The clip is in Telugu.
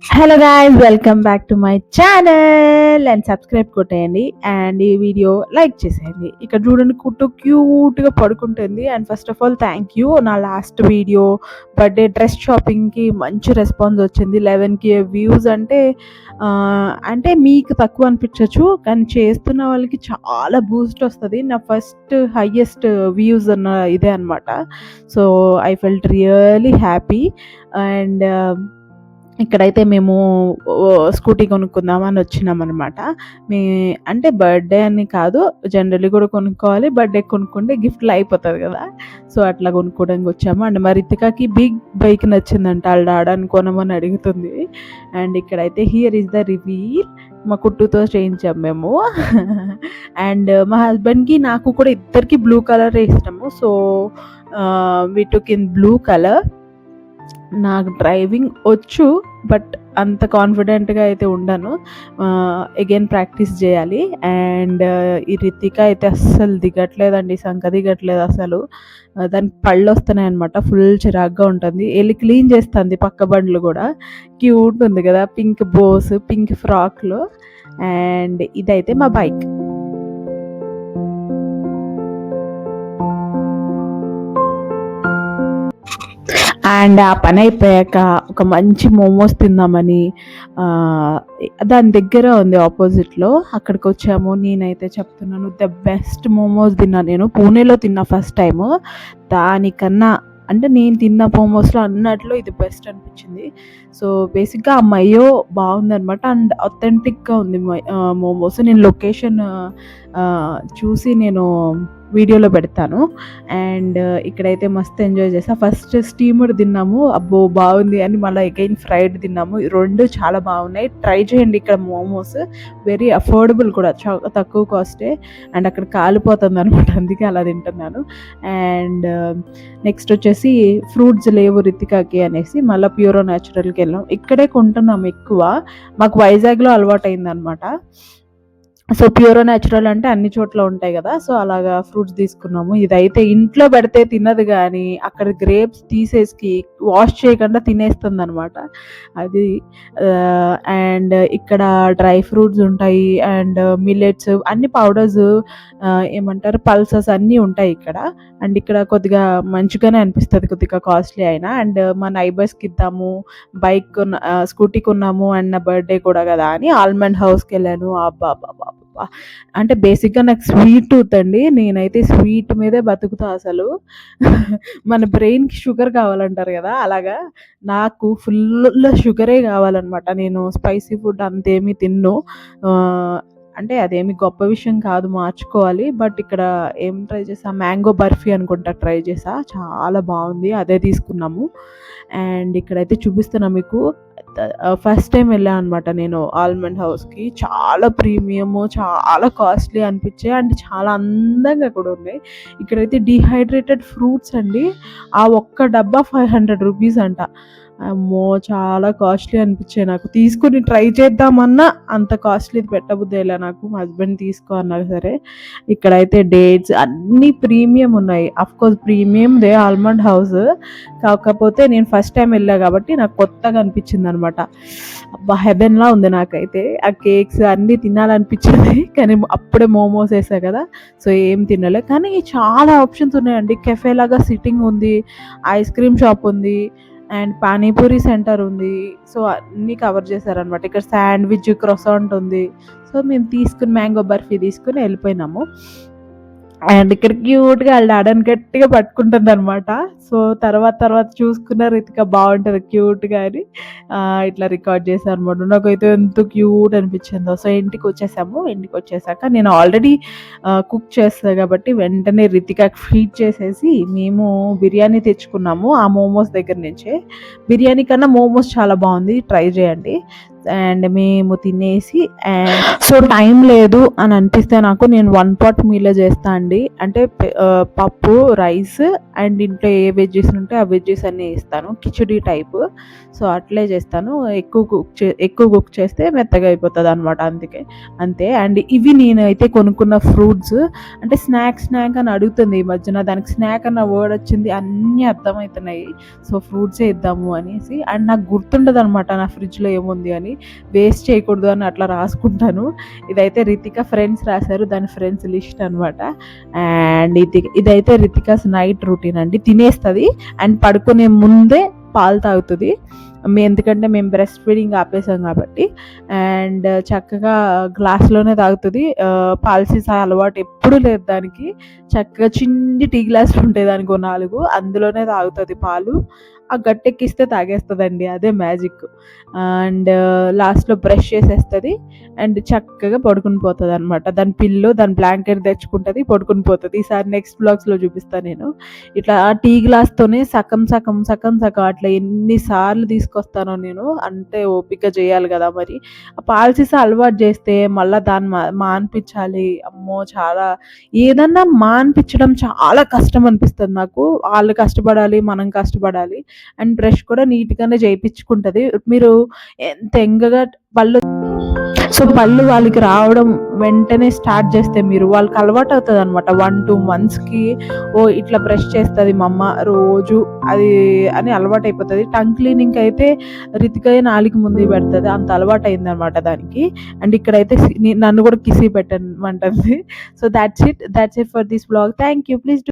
Hello guys, welcome back to my channel and subscribe కొట్టేయండి అండ్ ఈ వీడియో లైక్ చేసేయండి. ఇక్కడ చూడండి, కుట్టు క్యూట్గా పడుకుంటుంది. And first of all thank you. నా లాస్ట్ వీడియో బర్త్డే డ్రెస్ షాపింగ్కి మంచి రెస్పాన్స్ వచ్చింది. 11K వ్యూస్ అంటే అంటే మీకు తక్కువ అనిపించవచ్చు, కానీ చేస్తున్న వాళ్ళకి చాలా బూస్ట్ వస్తుంది. నా ఫస్ట్ హైయెస్ట్ వ్యూస్ అన్న ఇదే అనమాట. So I felt really happy. And ఇక్కడైతే మేము స్కూటీ కొనుక్కుందామని వచ్చినామన్నమాట. మీ అంటే బర్త్డే అని కాదు, జనరల్లీ కూడా కొనుక్కోవాలి. బర్త్డే కొనుక్కుంటే గిఫ్ట్లు అయిపోతుంది కదా, సో అట్లా కొనుక్కోవడానికి వచ్చాము. అండ్ మా రితికాకి బిగ్ బైక్ నచ్చిందంట, వాళ్ళ డాడాని కొనమని అడుగుతుంది. అండ్ ఇక్కడైతే హియర్ ఈజ్ ద రివీల్, మా కుట్టుతో చేయించాం మేము. అండ్ మా హస్బెండ్కి నాకు కూడా ఇద్దరికి బ్లూ కలర్ ఇష్టము. So we took in blue colour. నాకు డ్రైవింగ్ వచ్చు, బట్ అంత కాన్ఫిడెంట్గా అయితే ఉండను. అగైన్ ప్రాక్టీస్ చేయాలి. అండ్ ఈ రితిక అయితే అస్సలు దిగట్లేదండి, సంక దిగట్లేదు అసలు. దానికి పళ్ళు వస్తున్నాయి అనమాట, ఫుల్ చిరాగ్గా ఉంటుంది. వెళ్ళి క్లీన్ చేస్తుంది పక్క బండ్లు కూడా. క్యూట్ ఉంది కదా, పింక్ బోస్, పింక్ ఫ్రాక్లో. అండ్ ఇదైతే మా బైక్. అండ్ ఆ పని అయిపోయాక ఒక మంచి మోమోస్ తిందామని దాని దగ్గర ఉంది ఆపోజిట్లో, అక్కడికి వచ్చాము. నేనైతే చెప్తున్నాను, ద బెస్ట్ మోమోస్ తిన్నా నేను. పూణేలో తిన్నా ఫస్ట్ టైము. దానికన్నా అంటే నేను తిన్న మోమోస్లో అన్నట్లో ఇది బెస్ట్ అనిపించింది. సో బేసిక్గా ఆ మయో బాగుందనమాట. అండ్ అథెంటిక్గా ఉంది మోమోస్. నేను లొకేషన్ చూసి నేను వీడియోలో పెడతాను. అండ్ ఇక్కడైతే మస్తు ఎంజాయ్ చేసా. ఫస్ట్ స్టీమర్ తిన్నాము, అబ్బో బాగుంది అని. మళ్ళీ అగైన్ ఫ్రైడ్ తిన్నాము. రెండు చాలా బాగున్నాయి, ట్రై చేయండి. ఇక్కడ మోమోస్ వెరీ అఫోర్డబుల్ కూడా, తక్కువ కాస్టే. అండ్ అక్కడ కాలిపోతుంది అనమాట, అందుకే అలా తింటున్నాను. అండ్ నెక్స్ట్ వచ్చేసి ఫ్రూట్స్ లేవు రితికాకి అనేసి మళ్ళీ ప్యూరో న్యాచురల్కి వెళ్ళాం. ఇక్కడే కొంటున్నాం ఎక్కువ, మాకు వైజాగ్లో అలవాటు అయిందనమాట. సో ప్యూరో న్యాచురల్ అంటే అన్ని చోట్ల ఉంటాయి కదా, సో అలాగా ఫ్రూట్స్ తీసుకున్నాము. ఇదైతే ఇంట్లో పెడితే తినదు, కానీ అక్కడ గ్రేప్స్ తీసేసి వాష్ చేయకుండా తినేస్తుంది అనమాట అది. అండ్ ఇక్కడ డ్రై ఫ్రూట్స్ ఉంటాయి, అండ్ మిల్లెట్స్, అన్ని పౌడర్స్, ఏమంటారు పల్సెస్ అన్నీ ఉంటాయి ఇక్కడ. అండ్ ఇక్కడ కొద్దిగా మంచిగానే అనిపిస్తుంది, కొద్దిగా కాస్ట్లీ అయినా. అండ్ మా నైబర్స్కి ఇద్దాము, బైక్ స్కూటీ కొన్నాము, అండ్ నా బర్త్డే కూడా కదా అని ఆల్మండ్ హౌస్కి వెళ్ళాను. అబ్బా అంటే బేసిక్గా నాకు స్వీట్ టూత్ అండి, నేనైతే స్వీట్ మీదే బతుకుతా అసలు. మన బ్రెయిన్కి షుగర్ కావాలంటారు కదా, అలాగా నాకు ఫుల్ షుగరే కావాలన్నమాట. నేను స్పైసీ ఫుడ్ అంతేమీ తిన్ను. అంటే అదేమి గొప్ప విషయం కాదు, మార్చుకోవాలి. బట్ ఇక్కడ ఏం ట్రై చేసా, మ్యాంగో బర్ఫీ అనుకుంటా ట్రై చేసా, చాలా బాగుంది, అదే తీసుకున్నాము. అండ్ ఇక్కడైతే చూపిస్తున్నా మీకు, ఫస్ట్ టైం వెళ్ళాను అనమాట నేను ఆల్మండ్ హౌస్కి. చాలా ప్రీమియము, చాలా కాస్ట్లీ అనిపించాయి, అండ్ చాలా అందంగా కూడా ఉన్నాయి. ఇక్కడైతే డీహైడ్రేటెడ్ ఫ్రూట్స్ అండి, ఆ ఒక్క డబ్బా 500 రూపీస్ అంట. అమ్మో చాలా కాస్ట్లీ అనిపించాయి నాకు. తీసుకుని ట్రై చేద్దామన్నా అంత కాస్ట్లీ పెట్టబుద్దేలా నాకు. మా హస్బెండ్ తీసుకో అన్నారు సరే. ఇక్కడైతే డేట్స్ అన్నీ ప్రీమియం ఉన్నాయి. Of course premium they almond house, కాకపోతే నేను ఫస్ట్ టైం వెళ్ళా కాబట్టి నాకు కొత్తగా అనిపించింది అనమాట. అబ్బా హెవెన్లా ఉంది నాకైతే. ఆ కేక్స్ అన్నీ తినాలనిపించింది, కానీ అప్పుడే మోమోస్ వేసా కదా, సో ఏం తినలే. కానీ చాలా ఆప్షన్స్ ఉన్నాయండి. కెఫే లాగా సిట్టింగ్ ఉంది, ఐస్ క్రీమ్ షాప్ ఉంది, అండ్ పానీపూరి సెంటర్ ఉంది. సో అన్నీ కవర్ చేశారనమాట. ఇక్కడ శాండ్విచ్, క్రొసాంట్ ఉంది. సో మేము తీసుకుని మ్యాంగో బర్ఫీ తీసుకుని వెళ్ళిపోయినాము. అండ్ ఇక్కడ క్యూట్గా వాళ్ళ డాడీని గట్టిగా పట్టుకుంటుంది అనమాట. సో తర్వాత చూసుకున్న రితిక బాగుంటుంది క్యూట్గా అని ఇట్లా రికార్డ్ చేశాను అనమాట. నాకైతే ఎంత క్యూట్ అనిపించిందో. సో ఇంటికి వచ్చేసాము. ఇంటికి వచ్చేసాక నేను ఆల్రెడీ కుక్ చేస్తాను కాబట్టి వెంటనే రితిక ఫీడ్ చేసేసి మేము బిర్యానీ తెచ్చుకున్నాము ఆ మోమోస్ దగ్గర నుంచే. బిర్యానీ కన్నా మోమోస్ చాలా బాగుంది, ట్రై చేయండి. అండ్ మేము తినేసి అండ్ సో టైం లేదు అని అనిపిస్తే నాకు నేను 1 పాట్ మీలే చేస్తా అండి. అంటే పప్పు, రైస్ అండ్ ఇంట్లో ఏ వెజ్జెస్ ఉంటే ఆ వెజ్జెస్ అన్నీ వేస్తాను. కిచిడి టైపు. సో అట్లే చేస్తాను. ఎక్కువ కుక్ చేస్తే మెత్తగా అయిపోతుంది అనమాట. అంతే. అండ్ ఇవి నేనైతే కొనుక్కున్న ఫ్రూట్స్. అంటే స్నాక్ అని అడుగుతుంది ఈ మధ్యన. దానికి స్నాక్ అన్న వర్డ్ వచ్చింది, అన్నీ అర్థమవుతున్నాయి. సో ఫ్రూట్సే ఇద్దాము అనేసి. అండ్ నాకు గుర్తుండదు అనమాట నా ఫ్రిడ్జ్లో ఏముంది అని. వేస్ట్ చేయకూడదు అని అట్లా రాసుకుంటాను. ఇదైతే రితిక ఫ్రెండ్స్ రాశారు, దాని ఫ్రెండ్స్ లిస్ట్ అనమాట. అండ్ ఇదైతే రితికాస్ నైట్ రొటీన్ అండి. తినేస్తుంది అండ్ పడుకునే ముందే పాలు తాగుతుంది. ఎందుకంటే మేము బ్రెస్ట్ ఫీడింగ్ ఆపేసాం కాబట్టి. అండ్ చక్కగా గ్లాస్లోనే తాగుతుంది. పాలు సీసా అలవాటు ఎప్పుడూ లేదు దానికి. చక్కగా చిన్ని టీ గ్లాసులు ఉంటాయి దానికి 4, అందులోనే తాగుతుంది పాలు. ఆ గట్టెక్కిస్తే తాగేస్తుందండి, అదే మ్యాజిక్. అండ్ లాస్ట్లో బ్రష్ చేసేస్తుంది అండ్ చక్కగా పడుకుని పోతుంది అనమాట. దాని పిల్లో దాని బ్లాంకెట్ తెచ్చుకుంటుంది, పడుకుని పోతుంది. ఈసారి నెక్స్ట్ బ్లాగ్స్లో చూపిస్తాను నేను. ఇట్లా టీ గ్లాస్తోనే సగం అట్లా ఎన్నిసార్లు తీసుకొస్తానో నేను. అంటే ఓపిక చేయాలి కదా మరి. ఆ పాలు సీసా అలవాటు చేస్తే మళ్ళీ దాన్ని మాన్పించాలి. అమ్మో చాలా, ఏదన్నా మాన్పించడం చాలా కష్టం అనిపిస్తుంది నాకు. వాళ్ళు కష్టపడాలి, మనం కష్టపడాలి. అండ్ బ్రష్ కూడా నీట్గానే చేయించుకుంటుంది. మీరు ఎంత ఎంగగా పళ్ళు వాళ్ళకి రావడం వెంటనే స్టార్ట్ చేస్తే మీరు వాళ్ళకి అలవాటు అవుతుంది అనమాట. 1-2 monthsకి ఇట్లా బ్రష్ చేస్తుంది మా అమ్మ రోజు అది అని అలవాటు అయిపోతుంది. టంగ్ క్లీనింగ్ అయితే రితికయ్య 4 ముందు పెడుతుంది, అంత అలవాటు అయింది అనమాట దానికి. అండ్ ఇక్కడైతే నన్ను కూడా కిసి పెట్టమంటుంది. So that's it for this blog. Thank you. Please